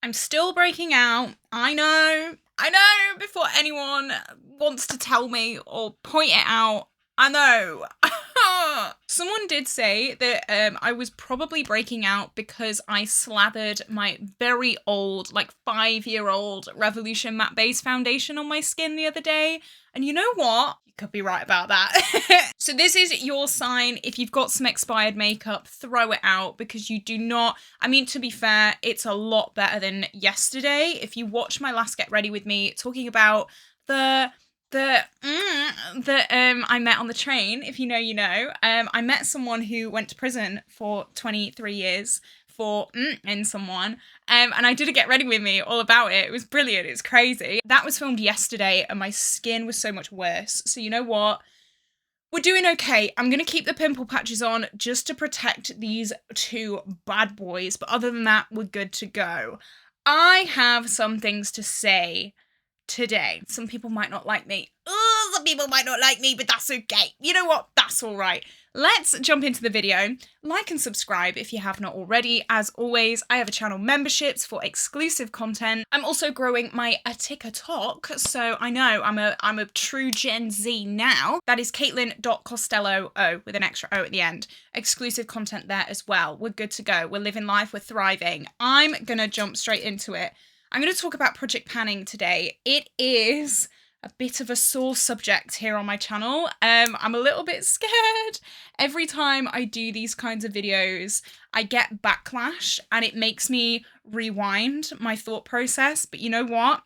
I'm still breaking out. I know, before anyone wants to tell me or point it out, I know. Someone did say that I was probably breaking out because I slathered my very old, like 5-year-old Revolution Matte Base foundation on my skin the other day. And you know what? You could be right about that. So this is your sign. If you've got some expired makeup, throw it out because you do not, I mean, to be fair, it's a lot better than yesterday. If you watch my last Get Ready With Me talking about the I met on the train, if you know, you know. I met someone who went to prison for 23 years for in someone. And I did a Get Ready With Me all about it. It was brilliant. It's crazy. That was filmed yesterday and my skin was so much worse. So you know what? We're doing okay. I'm going to keep the pimple patches on just to protect these two bad boys. But other than that, we're good to go. I have some things to say today. Some people might not like me. Oh, some people might not like me, but that's okay. You know what? That's all right. Let's jump into the video. Like and subscribe if you have not already. As always, I have a channel memberships for exclusive content. I'm also growing my TikTok, so I know I'm a true Gen Z now. That is CAITLIN.COSTELLO, with an extra O at the end. Exclusive content there as well. We're good to go. We're living life. We're thriving. I'm gonna jump straight into it. I'm going to talk about project panning today. It is a bit of a sore subject here on my channel. I'm a little bit scared. Every time I do these kinds of videos, I get backlash and it makes me rewind my thought process. But you know what?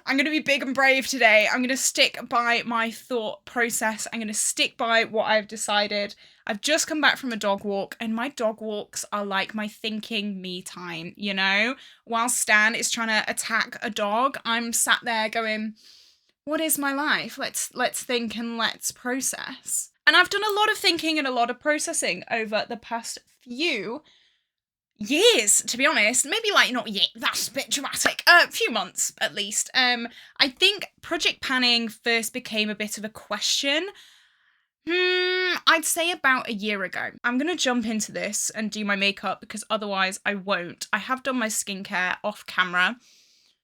I'm going to be big and brave today. I'm going to stick by my thought process. I'm going to stick by what I've decided. I've just come back from a dog walk and my dog walks are like my thinking me time, you know? While Stan is trying to attack a dog, I'm sat there going, what is my life? Let's think and let's process. And I've done a lot of thinking and a lot of processing over the past few years, to be honest. Maybe like not yet, that's a bit dramatic. A few months at least. I think project panning first became a bit of a question. I'd say about a year ago. I'm gonna jump into this and do my makeup because otherwise I won't. I have done my skincare off camera.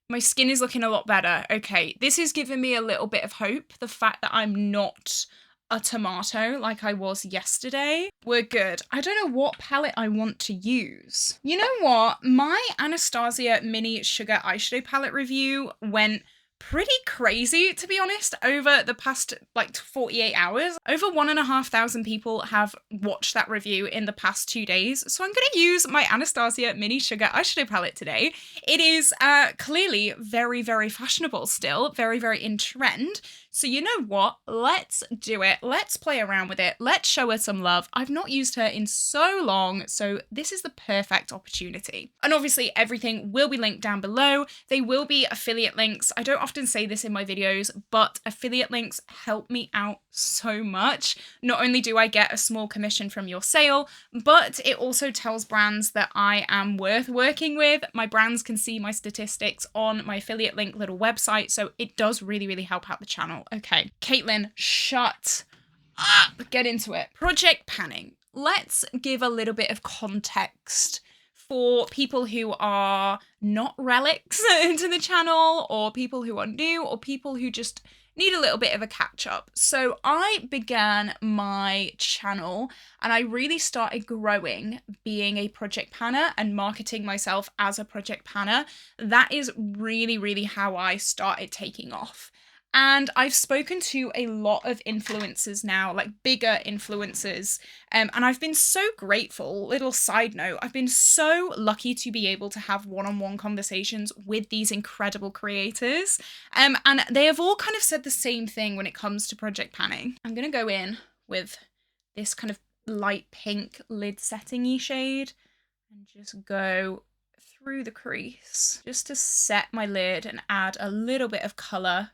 My skin is looking a lot better. Okay, this is giving me a little bit of hope. The fact that I'm not a tomato like I was yesterday. We're good. I don't know what palette I want to use. You know what? My Anastasia Mini Sugar Eyeshadow palette review went pretty crazy, to be honest, over the past like 48 hours. Over 1,500 people have watched that review in the past 2 days. So I'm going to use my Anastasia Mini Sugar Eyeshadow palette today. It is clearly very, very fashionable still, very, very in trend. So you know what? Let's do it. Let's play around with it. Let's show her some love. I've not used her in so long, so this is the perfect opportunity. And obviously everything will be linked down below. They will be affiliate links. I don't often say this in my videos, but affiliate links help me out so much. Not only do I get a small commission from your sale, but it also tells brands that I am worth working with. My brands can see my statistics on my affiliate link little website, so it does really, really help out the channel. Okay, Caitlin, shut up. Get into it. Project panning. Let's give a little bit of context for people who are not relics into the channel, or people who are new, or people who just need a little bit of a catch up. So I began my channel and I really started growing being a project panner and marketing myself as a project panner. That is really, really how I started taking off. And I've spoken to a lot of influencers now, like bigger influencers, and I've been so grateful. Little side note, I've been so lucky to be able to have one-on-one conversations with these incredible creators, and they have all kind of said the same thing when it comes to project panning. I'm going to go in with this kind of light pink lid setting-y shade and just go through the crease just to set my lid and add a little bit of colour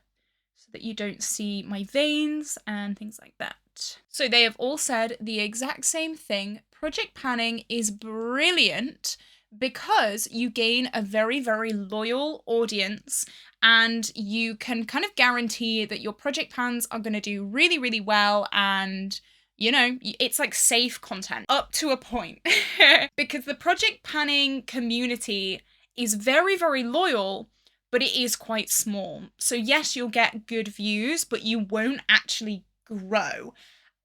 that you don't see my veins and things like that. So they have all said the exact same thing. Project panning is brilliant because you gain a very, very loyal audience and you can kind of guarantee that your project pans are going to do really, really well, and you know, it's like safe content up to a point because the project panning community is very, very loyal, but it is quite small. So yes, you'll get good views, but you won't actually grow.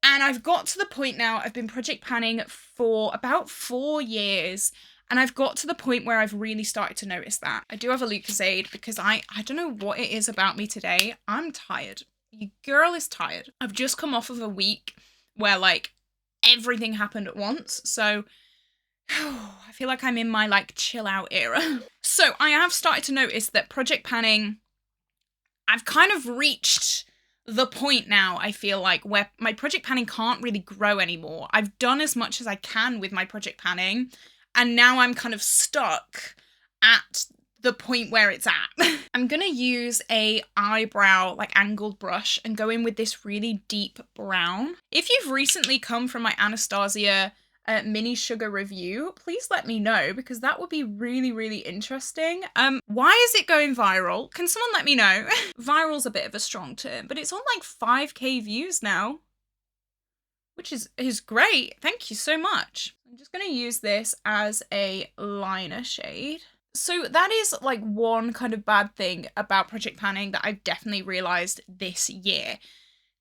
And I've got to the point now, I've been project panning for about 4 years, and I've got to the point where I've really started to notice that. I do have a Lucozade because I don't know what it is about me today. I'm tired. Your girl is tired. I've just come off of a week where like everything happened at once. So I feel like I'm in my like chill out era. So I have started to notice that project panning, I've kind of reached the point now, I feel like, where my project panning can't really grow anymore. I've done as much as I can with my project panning, and now I'm kind of stuck at the point where it's at. I'm gonna use a eyebrow, like angled brush, and go in with this really deep brown. If you've recently come from my Anastasia mini sugar review, please let me know, because that would be really, really interesting. Why is it going viral? Can someone let me know? Viral's a bit of a strong term, but it's on like 5K views now, which is great. Thank you so much. I'm just gonna use this as a liner shade. So that is like one kind of bad thing about project panning that I've definitely realized this year.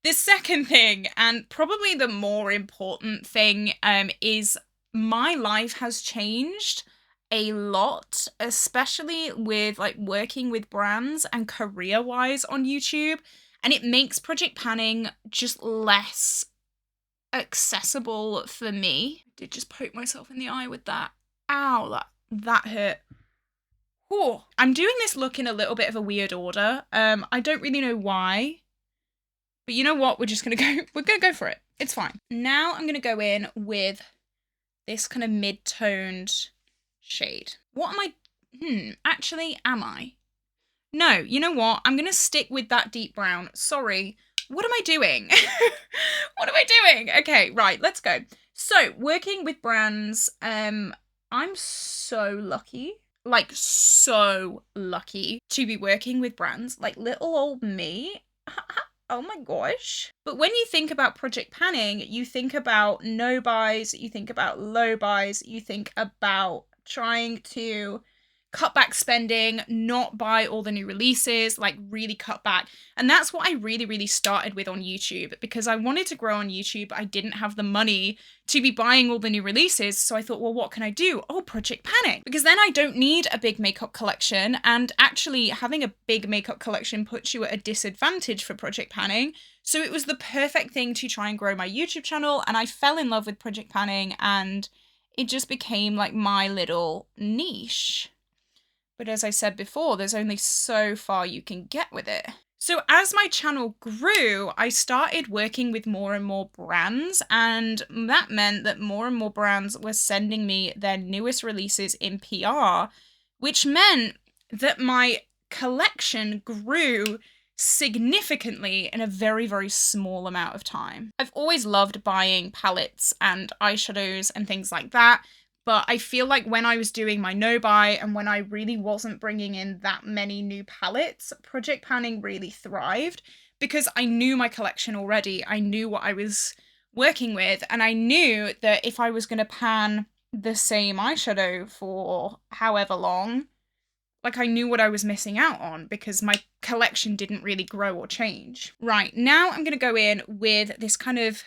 The second thing, and probably the more important thing, is my life has changed a lot, especially with like working with brands and career-wise on YouTube, and it makes project panning just less accessible for me. I did just poke myself in the eye with that. Ow, that hurt. Oh, I'm doing this look in a little bit of a weird order. I don't really know why. But you know what? We're gonna go for it. It's fine. Now I'm gonna go in with this kind of mid-toned shade. What am I? Actually, am I? No, you know what? I'm gonna stick with that deep brown. Sorry. What am I doing? What am I doing? Okay, right, let's go. So, working with brands, I'm so lucky. Like, so lucky to be working with brands. Like, little old me. Oh my gosh. But when you think about project panning, you think about no buys, you think about low buys, you think about trying to cut back spending, not buy all the new releases, like really cut back. And that's what I really, really started with on YouTube, because I wanted to grow on YouTube. I didn't have the money to be buying all the new releases. So I thought, well, what can I do? Oh, project panning. Because then I don't need a big makeup collection. And actually having a big makeup collection puts you at a disadvantage for project panning. So it was the perfect thing to try and grow my YouTube channel. And I fell in love with project panning, and it just became like my little niche. But as I said before, there's only so far you can get with it. So as my channel grew, I started working with more and more brands, and that meant that more and more brands were sending me their newest releases in PR, which meant that my collection grew significantly in a very, very small amount of time. I've always loved buying palettes and eyeshadows and things like that. But I feel like when I was doing my no-buy and when I really wasn't bringing in that many new palettes, project panning really thrived, because I knew my collection already. I knew what I was working with, and I knew that if I was going to pan the same eyeshadow for however long, like I knew what I was missing out on, because my collection didn't really grow or change. Right, now I'm going to go in with this kind of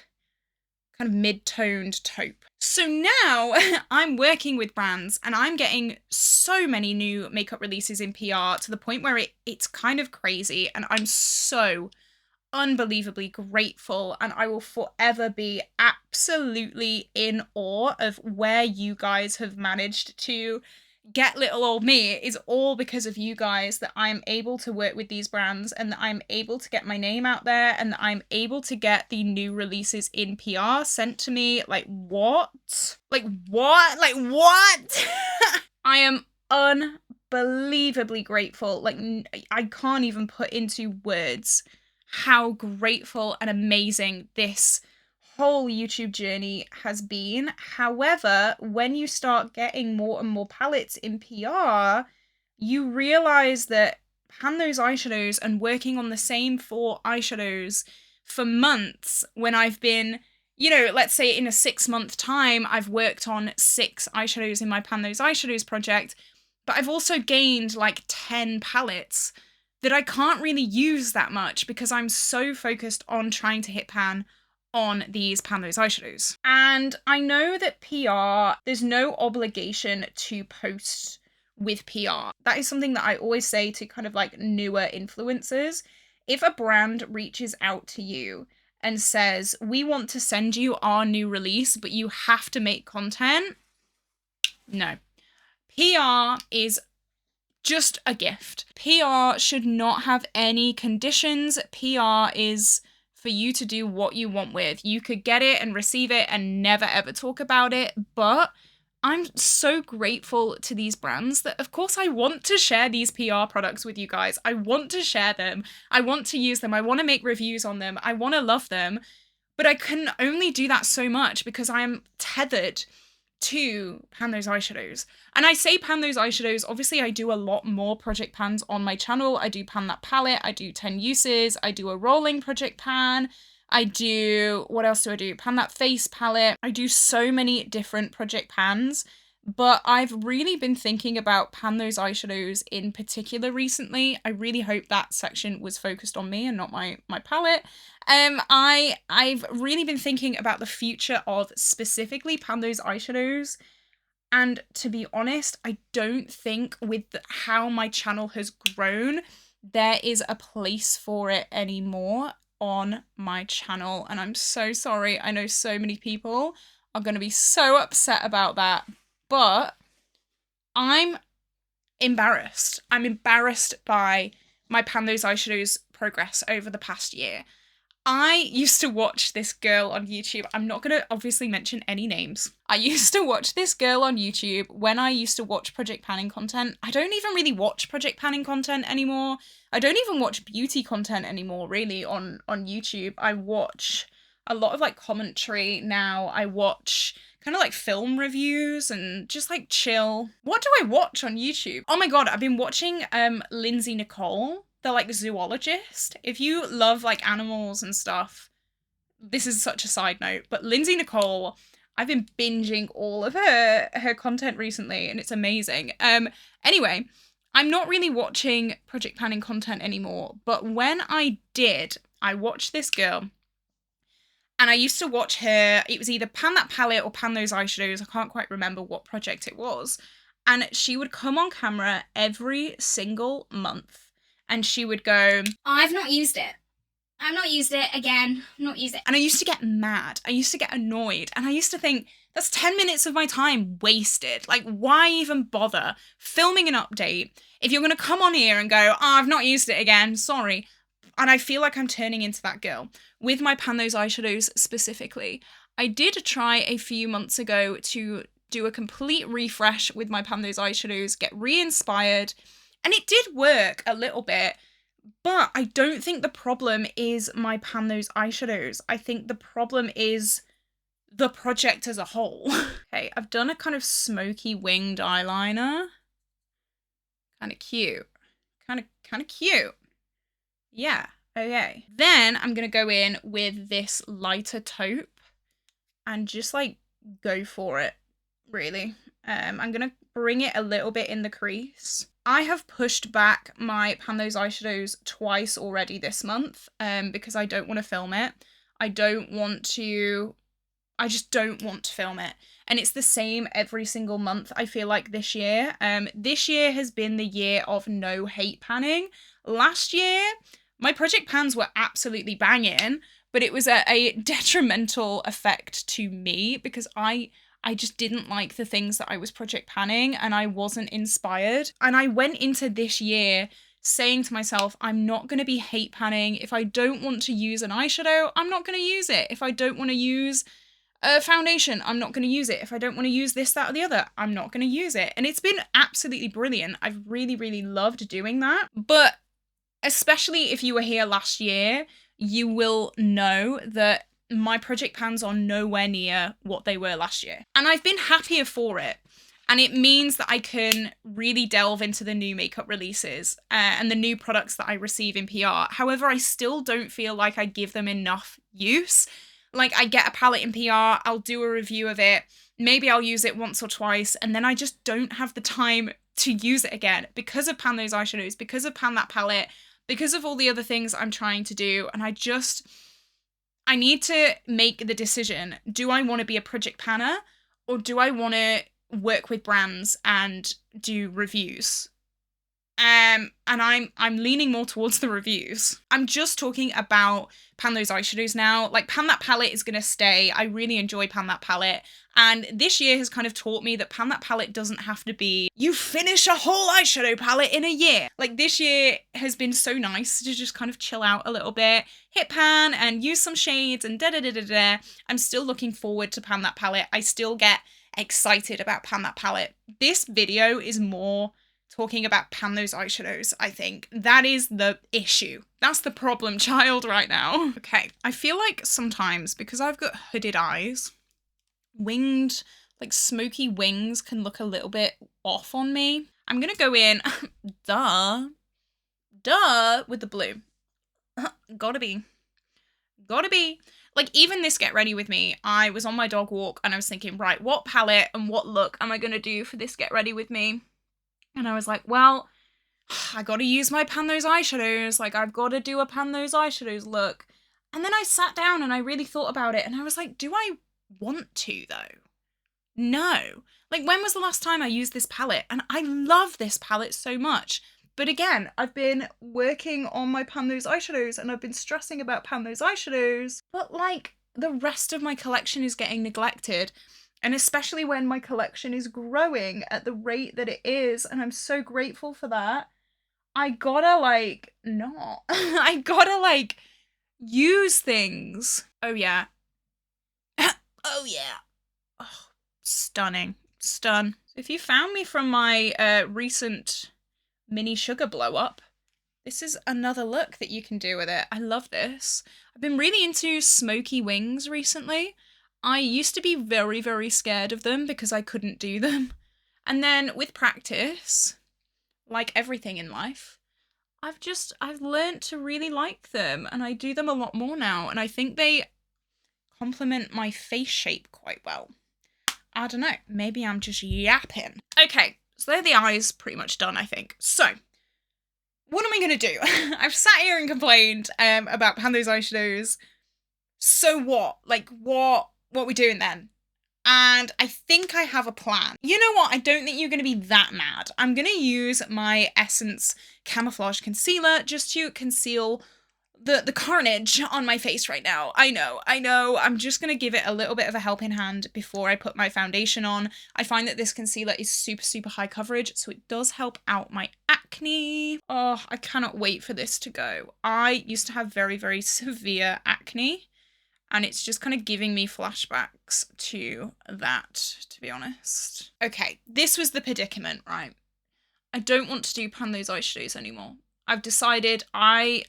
mid-toned taupe. So now I'm working with brands and I'm getting so many new makeup releases in PR to the point where it's kind of crazy, and I'm so unbelievably grateful, and I will forever be absolutely in awe of where you guys have managed to get little old me. It is all because of you guys that I'm able to work with these brands, and that I'm able to get my name out there, and that I'm able to get the new releases in PR sent to me. Like what? Like what? Like what? I am unbelievably grateful. Like I can't even put into words how grateful and amazing this whole YouTube journey has been. However, when you start getting more and more palettes in PR, you realize that pan those eyeshadows and working on the same 4 eyeshadows for months, when I've been, you know, let's say in a 6-month time, I've worked on 6 eyeshadows in my Pan Those Eyeshadows project, but I've also gained like 10 palettes that I can't really use that much because I'm so focused on trying to hit pan on these Those Eyeshadows. And I know that PR, there's no obligation to post with PR. That is something that I always say to kind of like newer influencers. If a brand reaches out to you and says, we want to send you our new release, but you have to make content, no. PR is just a gift. PR should not have any conditions. PR is for you to do what you want with. You could get it and receive it and never ever talk about it, but I'm so grateful to these brands that, of course, I want to share these PR products with you guys. I want to share them. I want to use them. I want to make reviews on them. I want to love them, but I can only do that so much because I am tethered to Those Eyeshadows. And I say Those Eyeshadows, obviously I do a lot more project pans on my channel. I do pan that palette, I do 10 uses, I do a rolling project pan, I do, what else do I do? Pan that face palette. I do so many different project pans, but I've really been thinking about Those Eyeshadows in particular recently. I really hope that section was focused on me and not my palette. I've really been thinking about the future of specifically Those Eyeshadows. And to be honest, I don't think with how my channel has grown, there is a place for it anymore on my channel. And I'm so sorry. I know so many people are going to be so upset about that. But I'm embarrassed. I'm embarrassed by my Those Eyeshadows progress over the past year. I used to watch this girl on YouTube. I'm not going to obviously mention any names. I used to watch this girl on YouTube when I used to watch project panning content. I don't even really watch project panning content anymore. I don't even watch beauty content anymore, really, on YouTube. I watch a lot of like commentary now. I watch kind of like film reviews and just like chill. What do I watch on YouTube? Oh my god, I've been watching Lindsay Nicole, the like zoologist. If you love like animals and stuff, this is such a side note, but Lindsay Nicole, I've been binging all of her content recently and it's amazing. Anyway, I'm not really watching project planning content anymore, but when I did, I watched this girl and I used to watch her. It was either Pan That Palette or Pan Those Eyeshadows. I can't quite remember what project it was. And she would come on camera every single month and she would go, I've not used it. I've not used it again. Not used it. And I used to get mad. I used to get annoyed. And I used to think, that's 10 minutes of my time wasted. Like, why even bother filming an update if you're going to come on here and go, I've not used it again, sorry. And I feel like I'm turning into that girl. With my Those Eyeshadows specifically, I did try a few months ago to do a complete refresh with my Those Eyeshadows, get re-inspired, and it did work a little bit, but I don't think the problem is my Those Eyeshadows. I think the problem is the project as a whole. Okay, I've done a kind of smoky winged eyeliner. Kind of cute. Kind of cute. Yeah, okay. Then I'm going to go in with this lighter taupe and just like go for it, really. I'm going to bring it a little bit in the crease. I have pushed back my Those Eyeshadows twice already this month because I don't want to film it. I just don't want to film it. And it's the same every single month, I feel like, this year. This year has been the year of no hate panning. Last year, my project pans were absolutely banging, but it was a detrimental effect to me because I just didn't like the things that I was project panning and I wasn't inspired. And I went into this year saying to myself, I'm not going to be hate panning. If I don't want to use an eyeshadow, I'm not going to use it. If I don't want to use a foundation, I'm not going to use it. If I don't want to use this, that, or the other, I'm not going to use it. And it's been absolutely brilliant. I've really, really loved doing that. But especially if you were here last year, you will know that my project pans are nowhere near what they were last year. And I've been happier for it. And it means that I can really delve into the new makeup releases and the new products that I receive in PR. However, I still don't feel like I give them enough use. Like, I get a palette in PR, I'll do a review of it, maybe I'll use it once or twice, and then I just don't have the time to use it again because of Pan Those Eyeshadows, because of Pan That Palette, because of all the other things I'm trying to do. And I need to make the decision. Do I want to be a project panner, or do I want to work with brands and do reviews? And I'm leaning more towards the reviews. I'm just talking about Pan Those Eyeshadows now. Like, Pan That Palette is gonna stay. I really enjoy Pan That Palette. And this year has kind of taught me that Pan That Palette doesn't have to be, you finish a whole eyeshadow palette in a year. Like, this year has been so nice to just kind of chill out a little bit, hit pan and use some shades and da-da-da-da-da. I'm still looking forward to Pan That Palette. I still get excited about Pan That Palette. This video is more talking about Pan Those Eyeshadows, I think. That is the issue. That's the problem child right now. Okay, I feel like sometimes, because I've got hooded eyes, winged, like smoky wings can look a little bit off on me. I'm gonna go in, duh, with the blue. Gotta be. Like, even this Get Ready With Me, I was on my dog walk and I was thinking, right, what palette and what look am I gonna do for this Get Ready With Me? And I was like, well, I gotta use my Pan Those Eyeshadows. Like, I've gotta do a Pan Those Eyeshadows look. And then I sat down and I really thought about it and I was like, do I want to though? No. Like, when was the last time I used this palette? And I love this palette so much. But again, I've been working on my Pan Those Eyeshadows and I've been stressing about Pan Those Eyeshadows. But like, the rest of my collection is getting neglected. And especially when my collection is growing at the rate that it is, and I'm so grateful for that, I gotta, like, not. I gotta, like, use things. Oh, yeah. Oh, yeah. Oh, stunning. Stun. If you found me from my recent mini sugar blow up, this is another look that you can do with it. I love this. I've been really into smoky wings recently. I used to be very, very scared of them because I couldn't do them. And then with practice, like everything in life, I've learned to really like them and I do them a lot more now. And I think they complement my face shape quite well. I don't know, maybe I'm just yapping. Okay, so they're the eyes pretty much done, I think. So, what am I gonna do? I've sat here and complained about Pan Those Eyeshadows. So what? Like, what are we doing then? And I think I have a plan. You know what? I don't think you're going to be that mad. I'm going to use my Essence Camouflage Concealer just to conceal the carnage on my face right now. I know. I'm just going to give it a little bit of a helping hand before I put my foundation on. I find that this concealer is super, super high coverage, so it does help out my acne. Oh, I cannot wait for this to go. I used to have very, very severe acne. And it's just kind of giving me flashbacks to that, to be honest. Okay, this was the predicament, right? I don't want to do Pan Those Eyeshadows anymore. I've decided I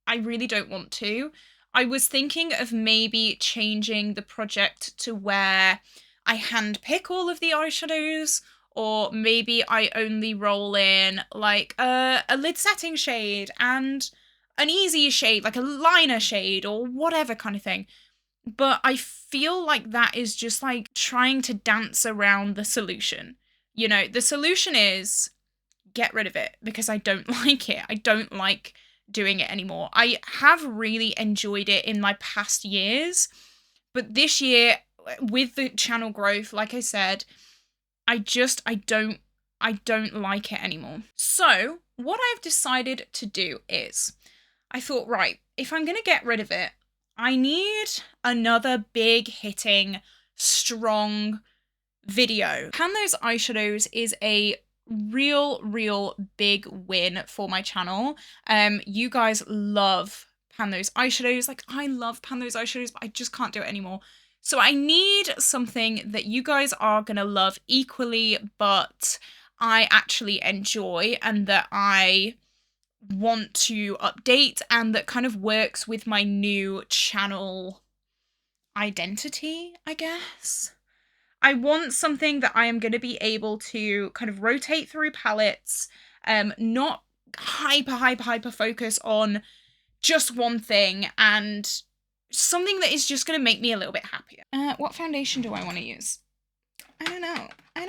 really don't want to. I was thinking of maybe changing the project to where I handpick all of the eyeshadows, or maybe I only roll in like a lid setting shade and an easy shade, like a liner shade or whatever kind of thing. But I feel like that is just like trying to dance around the solution. You know, the solution is get rid of it because I don't like it. I don't like doing it anymore. I have really enjoyed it in my past years, but this year with the channel growth, like I said, I don't like it anymore. So what I've decided to do is I thought, right, if I'm going to get rid of it, I need another big hitting, strong video. Pan Those Eyeshadows is a real big win for my channel. You guys love Pan Those Eyeshadows. Like, I love Pan Those Eyeshadows, but I just can't do it anymore. So I need something that you guys are gonna love equally, but I actually enjoy and that I want to update and that kind of works with my new channel identity, I guess. I want something that I am going to be able to kind of rotate through palettes, not hyper focus on just one thing, and something that is just going to make me a little bit happier. What foundation do I want to use? I don't know. I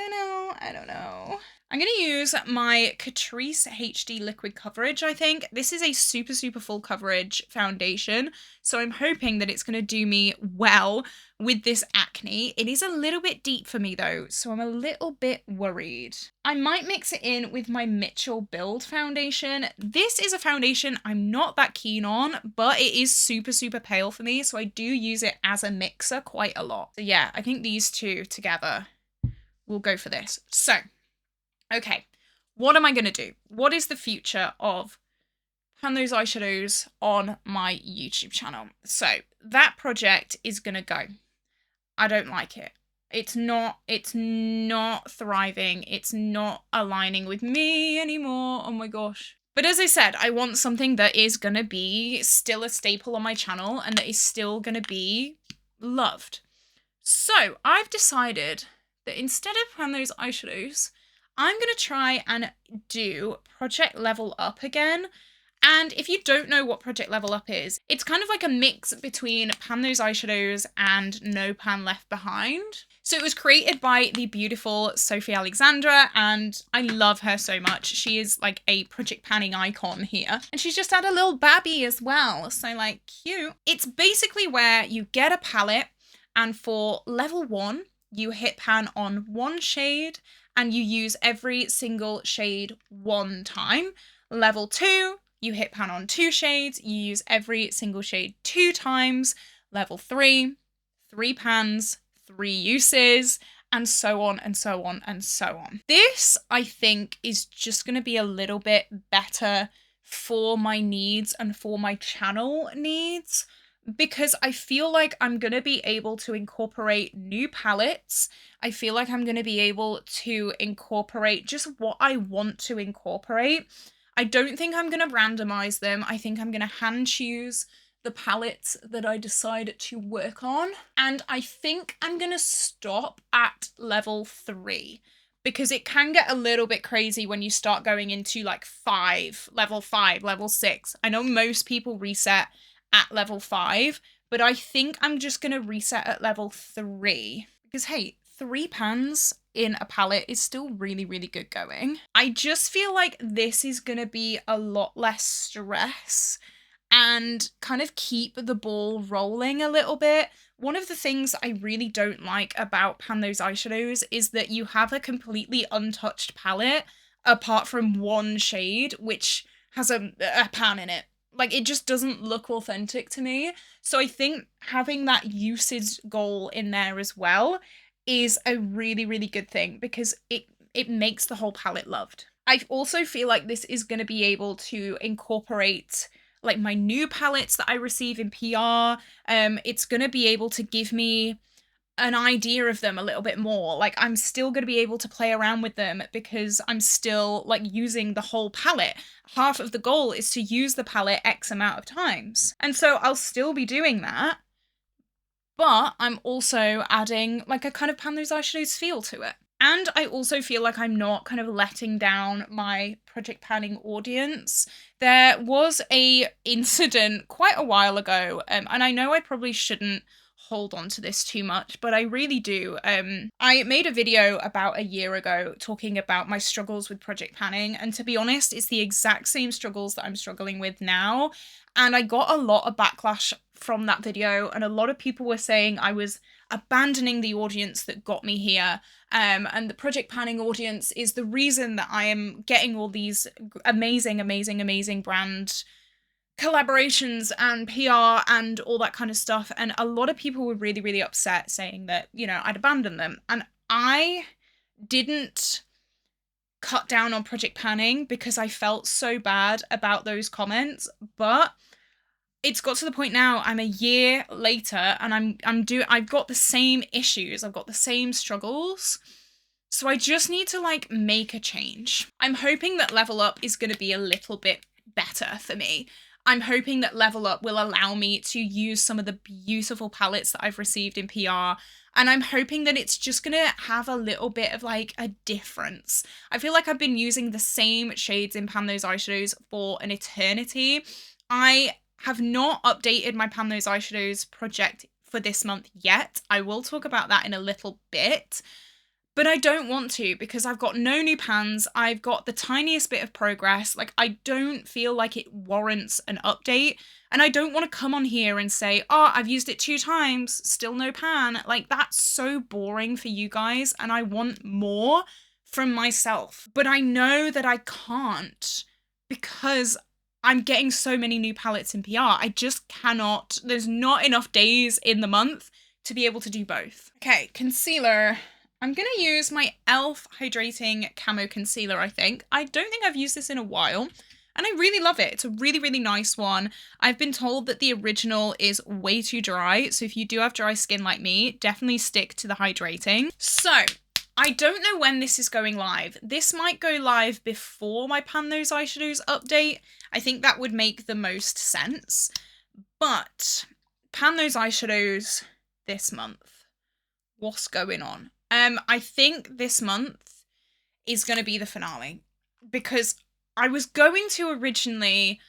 don't know. I'm going to use my Catrice HD Liquid Coverage, I think. This is a super, super full coverage foundation, so I'm hoping that it's going to do me well with this acne. It is a little bit deep for me though, so I'm a little bit worried. I might mix it in with my Mitchell Build foundation. This is a foundation I'm not that keen on, but it is super, super pale for me, so I do use it as a mixer quite a lot. So yeah, I think these two together will go for this. So, okay, what am I going to do? What is the future of Those Eyeshadows on my YouTube channel? So that project is going to go. I don't like it. It's not thriving. It's not aligning with me anymore. Oh my gosh. But as I said, I want something that is going to be still a staple on my channel and that is still going to be loved. So I've decided that instead of Those Eyeshadows, I'm going to try and do Project Level Up again. And if you don't know what Project Level Up is, it's kind of like a mix between Those Eyeshadows and No Pan Left Behind. So it was created by the beautiful Sophie Alexandra, and I love her so much. She is like a project panning icon here. And she's just had a little babby as well, so like cute. It's basically where you get a palette, and for level 1, you hit pan on one shade and you use every single shade one time. Level 2, you hit pan on 2 shades, you use every single shade 2 times. Level 3, 3 pans, 3 uses, and so on and so on and so on. This, I think, is just going to be a little bit better for my needs and for my channel needs, because I feel like I'm going to be able to incorporate new palettes. I feel like I'm going to be able to incorporate just what I want to incorporate. I don't think I'm going to randomize them. I think I'm going to hand choose the palettes that I decide to work on. And I think I'm going to stop at level 3, because it can get a little bit crazy when you start going into like level 5, level 6. I know most people reset at level 5, but I think I'm just going to reset at level 3, because hey, 3 pans in a palette is still really, really good going. I just feel like this is going to be a lot less stress and kind of keep the ball rolling a little bit. One of the things I really don't like about Those Eyeshadows is that you have a completely untouched palette apart from one shade, which has a pan in it. Like, it just doesn't look authentic to me. So I think having that usage goal in there as well is a really, really good thing, because it makes the whole palette loved. I also feel like this is going to be able to incorporate like my new palettes that I receive in PR. It's going to be able to give me an idea of them a little bit more. Like, I'm still going to be able to play around with them because I'm still like using the whole palette. Half of the goal is to use the palette X amount of times. And so I'll still be doing that, but I'm also adding like a kind of Those Eyeshadows feel to it. And I also feel like I'm not kind of letting down my project panning audience. There was a incident quite a while ago, and I know I probably shouldn't hold on to this too much, but I really do. I made a video about a year ago talking about my struggles with project panning, and to be honest, it's the exact same struggles that I'm struggling with now. And I got a lot of backlash from that video, and a lot of people were saying I was abandoning the audience that got me here, and the project panning audience is the reason that I am getting all these amazing, amazing, amazing brand collaborations and PR and all that kind of stuff. And a lot of people were really, really upset, saying that, you know, I'd abandoned them. And I didn't cut down on project panning because I felt so bad about those comments, but it's got to the point now, I'm a year later, and I've got the same issues, I've got the same struggles, so I just need to like make a change. I'm hoping that Level Up is going to be a little bit better for me. I'm hoping that Level Up will allow me to use some of the beautiful palettes that I've received in PR, and I'm hoping that it's just going to have a little bit of like a difference. I feel like I've been using the same shades in Those Eyeshadows for an eternity. I have not updated my Those Eyeshadows project for this month yet. I will talk about that in a little bit. But I don't want to because I've got no new pans. I've got the tiniest bit of progress. Like, I don't feel like it warrants an update. And I don't want to come on here and say, oh, I've used it 2 times, still no pan. Like, that's so boring for you guys. And I want more from myself. But I know that I can't because I'm getting so many new palettes in PR. I just cannot. There's not enough days in the month to be able to do both. Okay, concealer. I'm going to use my e.l.f. Hydrating Camo Concealer, I think. I don't think I've used this in a while, and I really love it. It's a really, really nice one. I've been told that the original is way too dry, so if you do have dry skin like me, definitely stick to the Hydrating. So, I don't know when this is going live. This might go live before my Pan Those Eyeshadows update. I think that would make the most sense. But, Pan Those Eyeshadows this month. What's going on? I think this month is going to be the finale because I was going to originally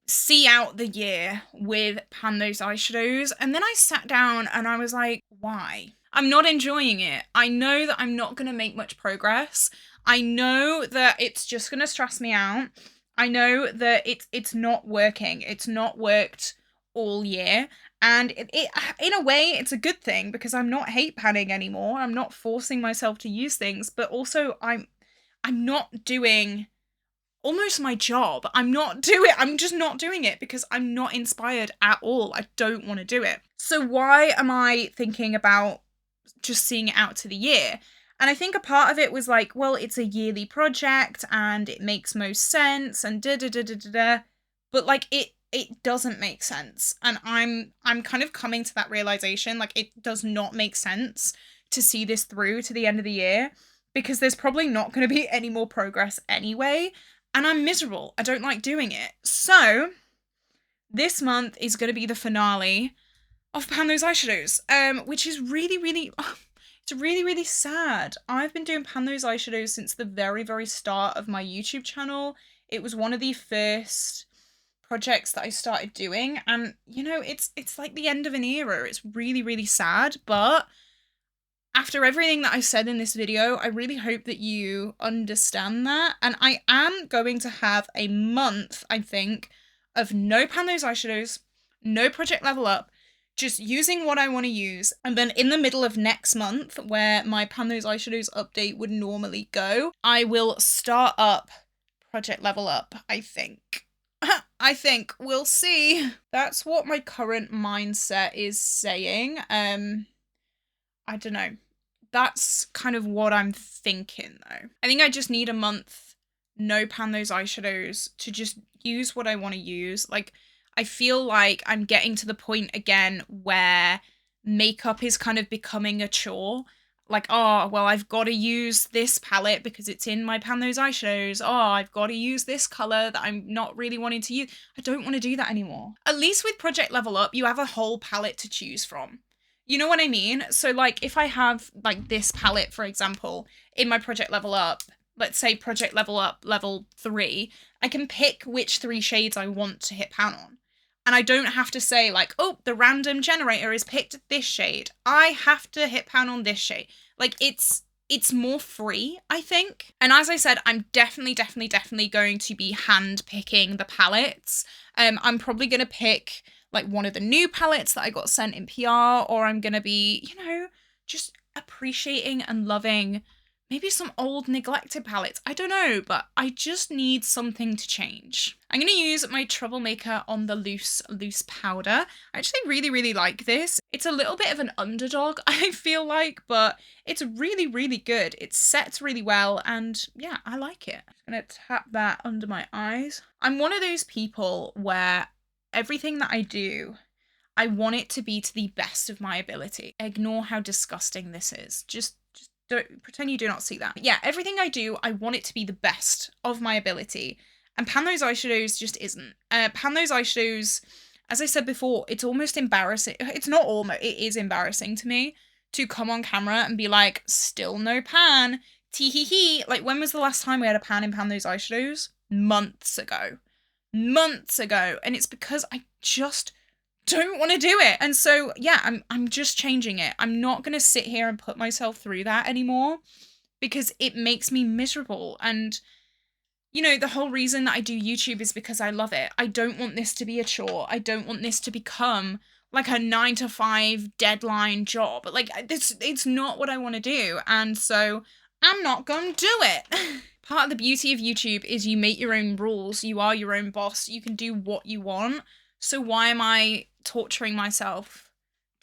see out the year with Pan Those Eyeshadows, and then I sat down and I was like, why? I'm not enjoying it. I know that I'm not going to make much progress. I know that it's just going to stress me out. I know that it's not working. It's not worked all year. And it in a way, it's a good thing because I'm not hate panning anymore. I'm not forcing myself to use things, but also I'm not doing almost my job. I'm just not doing it because I'm not inspired at all. I don't want to do it. So why am I thinking about just seeing it out to the year? And I think a part of it was like, well, it's a yearly project and it makes most sense and da-da-da-da-da-da. But like it doesn't make sense. And I'm kind of coming to that realization, like it does not make sense to see this through to the end of the year because there's probably not going to be any more progress anyway. And I'm miserable. I don't like doing it. So this month is going to be the finale of Pan Those Eyeshadows, which is really, really, it's really, really sad. I've been doing Pan Those Eyeshadows since the very, very start of my YouTube channel. It was one of the first projects that I started doing, and you know, it's like the end of an era. It's really, really sad, but after everything that I said in this video, I really hope that you understand that. And I am going to have a month, I think, of no Pan Those Eyeshadows, no Project Level Up, just using what I want to use. And then in the middle of next month, where my Pan Those Eyeshadows update would normally go, I will start up Project Level Up, I think. I think. We'll see. That's what my current mindset is saying. I don't know. That's kind of what I'm thinking, though. I think I just need a month, no Pan Those Eyeshadows, to just use what I want to use. Like, I feel like I'm getting to the point again where makeup is kind of becoming a chore. Like, oh, well, I've got to use this palette because it's in my Pan Those Eyeshadows. Oh, I've got to use this colour that I'm not really wanting to use. I don't want to do that anymore. At least with Project Level Up, you have a whole palette to choose from. You know what I mean? So, like, if I have, like, this palette, for example, in my Project Level Up, let's say Project Level Up level 3, I can pick which 3 shades I want to hit pan on. And I don't have to say like, oh, the random generator is picked this shade. I have to hit pan on this shade. Like it's more free, I think. And as I said, I'm definitely going to be hand picking the palettes. I'm probably going to pick like one of the new palettes that I got sent in PR, or I'm going to be, you know, just appreciating and loving maybe some old neglected palettes. I don't know, but I just need something to change. I'm going to use my Troublemaker on the loose powder. I actually really like this. It's a little bit of an underdog, I feel like, but it's really, really good. It sets really well, and yeah, I like it. I'm going to tap that under my eyes. I'm one of those people where everything that I do, I want it to be to the best of my ability. Ignore how disgusting this is. Just don't pretend you do not see that. Yeah, everything I do, I want it to be the best of my ability. And Pan Those Eyeshadows just isn't. Pan Those Eyeshadows, as I said before, it's almost embarrassing. It's not almost, it is embarrassing to me to come on camera and be like, still no pan. Tee-hee-hee. Like, when was the last time we had a pan in Pan Those Eyeshadows? Months ago. Months ago. And it's because I just don't want to do it. And so, yeah, I'm just changing it. I'm not going to sit here and put myself through that anymore because it makes me miserable. And, you know, the whole reason that I do YouTube is because I love it. I don't want this to be a chore. I don't want this to become like a 9-to-5 deadline job. Like, it's not what I want to do. And so I'm not going to do it. Part of the beauty of YouTube is you make your own rules. You are your own boss. You can do what you want. So why am I torturing myself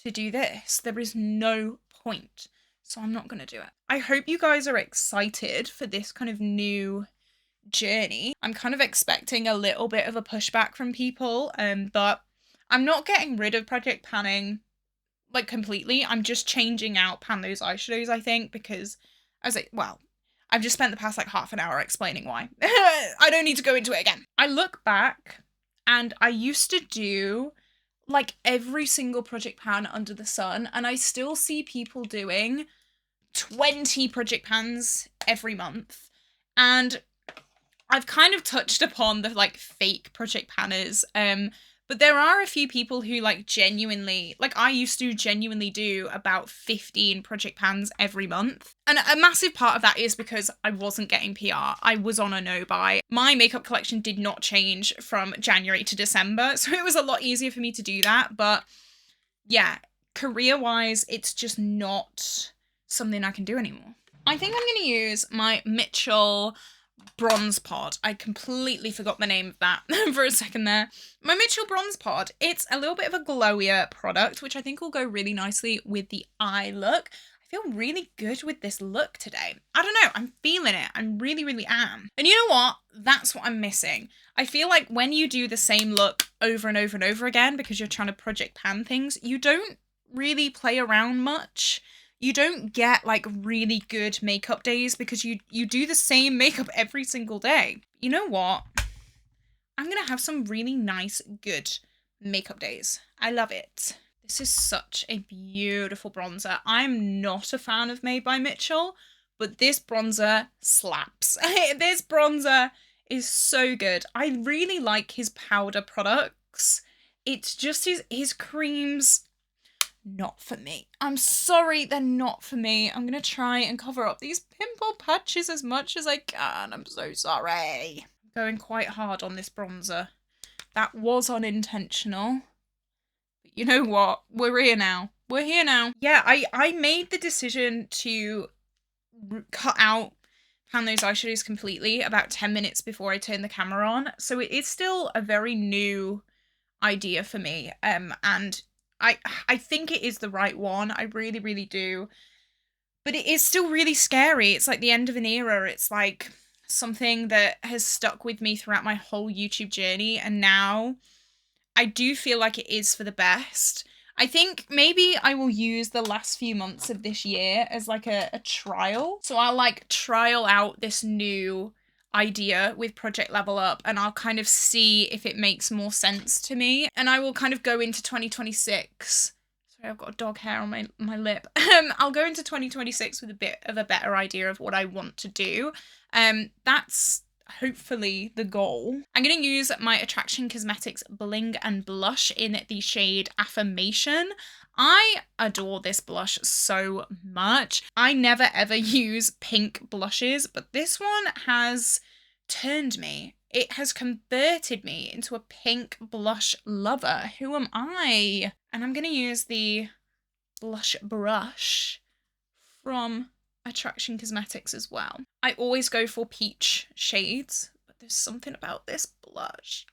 to do this? There is no point. So I'm not going to do it. I hope you guys are excited for this kind of new journey. I'm kind of expecting a little bit of a pushback from people, but I'm not getting rid of project panning like completely. I'm just changing out pan those eyeshadows, I think, because I was like, well, I've just spent the past like half an hour explaining why. I don't need to go into it again. I look back and I used to do like every single project pan under the sun, and I still see people doing 20 project pans every month. And I've kind of touched upon the like fake project panners, but there are a few people who like genuinely, like I used to genuinely do about 15 project pans every month. And a massive part of that is because I wasn't getting PR. I was on a no-buy. My makeup collection did not change from January to December, so it was a lot easier for me to do that. But yeah, career-wise, it's just not something I can do anymore. I think I'm going to use my Mitchell Bronze Pod. I completely forgot the name of that for a second there. My Mitchell Bronze Pod. It's a little bit of a glowier product, which I think will go really nicely with the eye look. I feel really good with this look today. I don't know, I'm feeling it. I really, really am. And you know what? That's what I'm missing. I feel like when you do the same look over and over and over again because you're trying to project pan things, you don't really play around much. You don't get like really good makeup days because you do the same makeup every single day. You know what? I'm gonna have some really nice, good makeup days. I love it. This is such a beautiful bronzer. I'm not a fan of Made by Mitchell, but this bronzer slaps. This bronzer is so good. I really like his powder products. It's just his creams, not for me. I'm sorry, they're not for me. I'm gonna try and cover up these pimple patches as much as I can. I'm so sorry. I'm going quite hard on this bronzer. That was unintentional. But you know what? We're here now. We're here now. Yeah, I made the decision to cut out Pan Those Eyeshadows completely about 10 minutes before I turned the camera on. So it is still a very new idea for me. And I think it is the right one. I really, really do. But it is still really scary. It's like the end of an era. It's like something that has stuck with me throughout my whole YouTube journey. And now I do feel like it is for the best. I think maybe I will use the last few months of this year as like a trial. So I'll like trial out this new idea with Project Level Up and I'll kind of see if it makes more sense to me. And I will kind of go into 2026. Sorry, I've got a dog hair on my lip. I'll go into 2026 with a bit of a better idea of what I want to do. That's hopefully the goal. I'm going to use my Attraction Cosmetics Bling and Blush in the shade Affirmation. I adore this blush so much. I never ever use pink blushes, but this one has turned me. It has converted me into a pink blush lover. Who am I? And I'm going to use the blush brush from Attraction Cosmetics as well. I always go for peach shades, but there's something about this blush.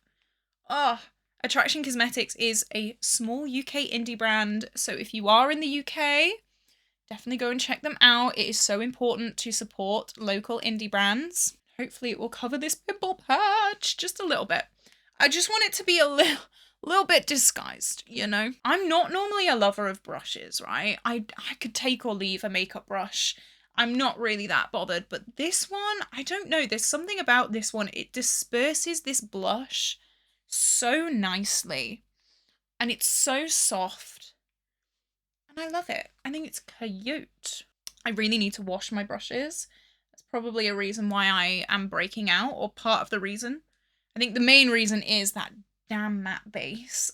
Oh, Attraction Cosmetics is a small UK indie brand, so if you are in the UK, definitely go and check them out. It is so important to support local indie brands. Hopefully it will cover this pimple patch just a little bit. I just want it to be a little bit disguised, you know? I'm not normally a lover of brushes, right? I could take or leave a makeup brush. I'm not really that bothered, but this one, I don't know. There's something about this one. It disperses this blush so nicely and it's so soft and I love it. I think it's cute. I really need to wash my brushes. That's probably a reason why I am breaking out, or part of the reason. I think the main reason is that damn matte base.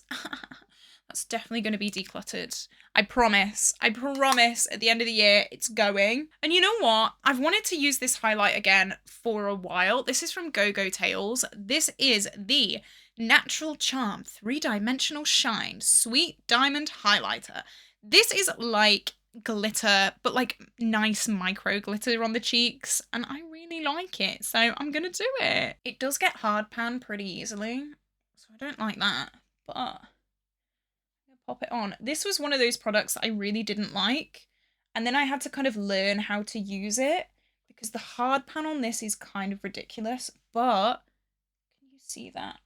That's definitely going to be decluttered. I promise. I promise at the end of the year, it's going. And you know what? I've wanted to use this highlight again for a while. This is from Go Go Tales. This is the Natural Charm 3-Dimensional Shine Sweet Diamond Highlighter. This is like glitter, but like nice micro glitter on the cheeks. And I really like it. So I'm going to do it. It does get hard pan pretty easily. So I don't like that. But pop it on. This was one of those products that I really didn't like. And then I had to kind of learn how to use it because the hard pan on this is kind of ridiculous. But can you see that?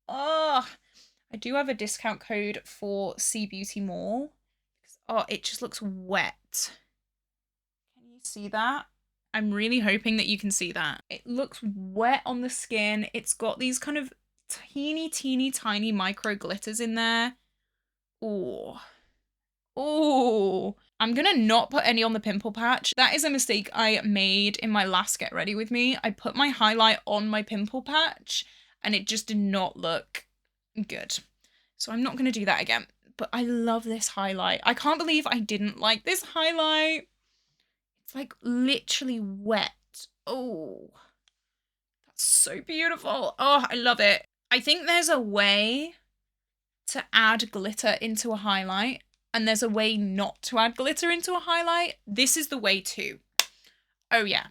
Oh, I do have a discount code for C Beauty Mall. Oh, it just looks wet. Can you see that? I'm really hoping that you can see that. It looks wet on the skin. It's got these kind of teeny tiny micro glitters in there. Oh, I'm gonna not put any on the pimple patch. That is a mistake I made in my last Get Ready With Me. I put my highlight on my pimple patch and it just did not look good. So I'm not gonna do that again. But I love this highlight. I can't believe I didn't like this highlight. It's like literally wet. Oh, that's so beautiful. Oh, I love it. I think there's a way to add glitter into a highlight and there's a way not to add glitter into a highlight. This is the way too. Oh yeah.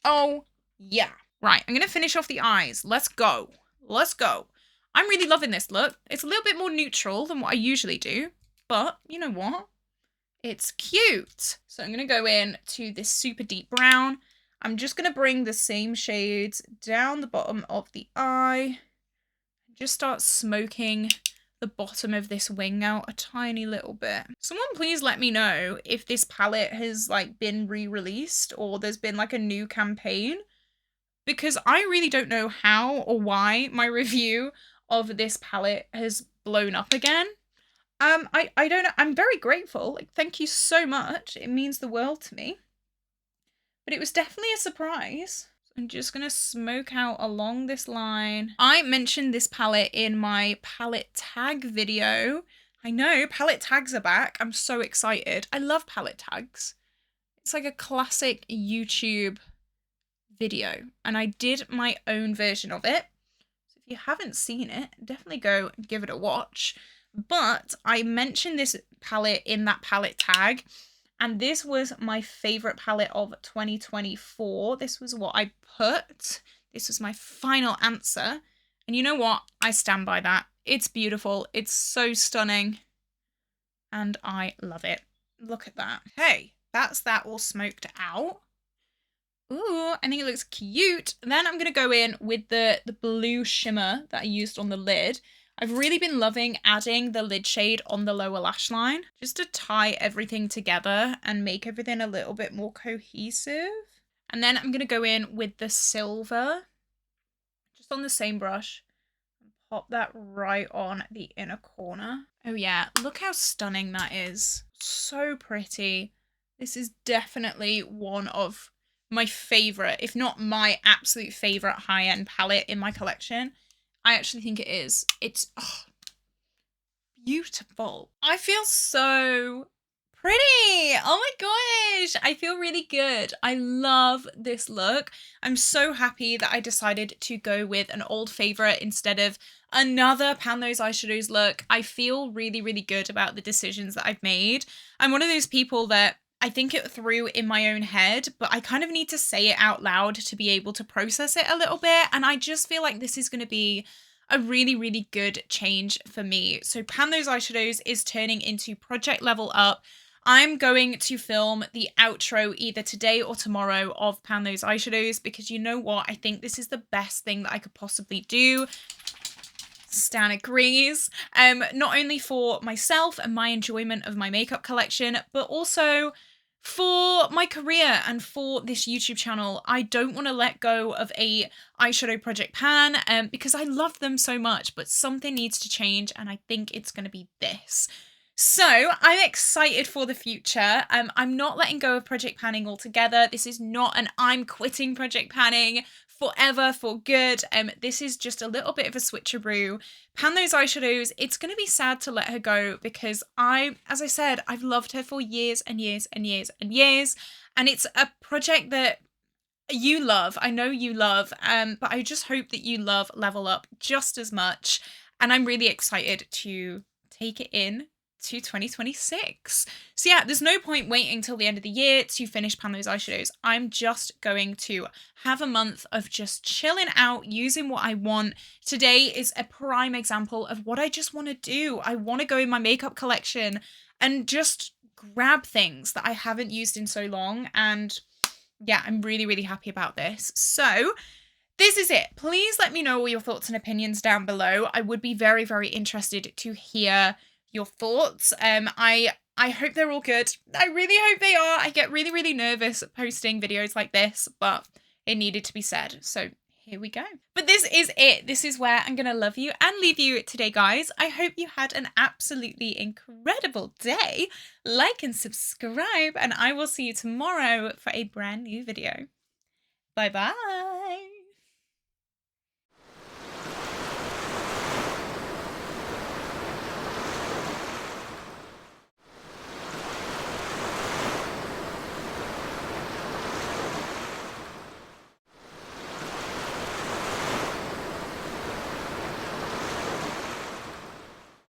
Oh yeah. Right, I'm gonna finish off the eyes. Let's go. Let's go. I'm really loving this look. It's a little bit more neutral than what I usually do, but you know what? It's cute. So I'm gonna go in to this super deep brown. I'm just gonna bring the same shades down the bottom of the eye. Just start smoking the bottom of this wing out a tiny little bit. Someone please let me know if this palette has like been re-released or there's been like a new campaign, because I really don't know how or why my review of this palette has blown up again. I don't know. I'm very grateful. Like, thank you so much. It means the world to me. But it was definitely a surprise. I'm just going to smoke out along this line. I mentioned this palette in my palette tag video. I know, palette tags are back. I'm so excited. I love palette tags. It's like a classic YouTube video. And I did my own version of it. So if you haven't seen it, definitely go give it a watch. But I mentioned this palette in that palette tag. And this was my favourite palette of 2024. This was what I put. This was my final answer. And you know what? I stand by that. It's beautiful. It's so stunning. And I love it. Look at that. Hey, that's that all smoked out. Ooh, I think it looks cute. Then I'm going to go in with the blue shimmer that I used on the lid. I've really been loving adding the lid shade on the lower lash line just to tie everything together and make everything a little bit more cohesive. And then I'm going to go in with the silver just on the same brush and pop that right on the inner corner. Oh yeah, look how stunning that is. So pretty. This is definitely one of my favorite, if not my absolute favorite high-end palette in my collection. I actually think it is. It's beautiful. I feel so pretty. Oh my gosh. I feel really good. I love this look. I'm so happy that I decided to go with an old favorite instead of another Pan Those Eyeshadows look. I feel really, really good about the decisions that I've made. I'm one of those people that I think it through in my own head, but I kind of need to say it out loud to be able to process it a little bit. And I just feel like this is going to be a really, really good change for me. So Pan Those Eyeshadows is turning into Project Level Up. I'm going to film the outro either today or tomorrow of Pan Those Eyeshadows because you know what? I think this is the best thing that I could possibly do. Stan agrees. Not only for myself and my enjoyment of my makeup collection, but also for my career and for this YouTube channel. I don't want to let go of a eyeshadow project pan because I love them so much, but something needs to change and I think it's going to be this. So I'm excited for the future. I'm not letting go of project panning altogether. This is not an I'm quitting project panning forever for good. This is just a little bit of a switcheroo. Pan Those Eyeshadows, it's going to be sad to let her go because as I said, I've loved her for years and years and years and years. And it's a project that you love, I know you love, but I just hope that you love Level Up just as much. And I'm really excited to take it in to 2026. So yeah, there's no point waiting till the end of the year to finish Pan Those Eyeshadows. I'm just going to have a month of just chilling out, using what I want. Today is a prime example of what I just want to do. I want to go in my makeup collection and just grab things that I haven't used in so long. And yeah, I'm really, really happy about this. So this is it. Please let me know all your thoughts and opinions down below. I would be very, very interested to hear your thoughts. I hope they're all good. I really hope they are. I get really, really nervous posting videos like this, but it needed to be said. So here we go. But this is it. This is where I'm going to love you and leave you today, guys. I hope you had an absolutely incredible day. Like and subscribe, and I will see you tomorrow for a brand new video. Bye-bye.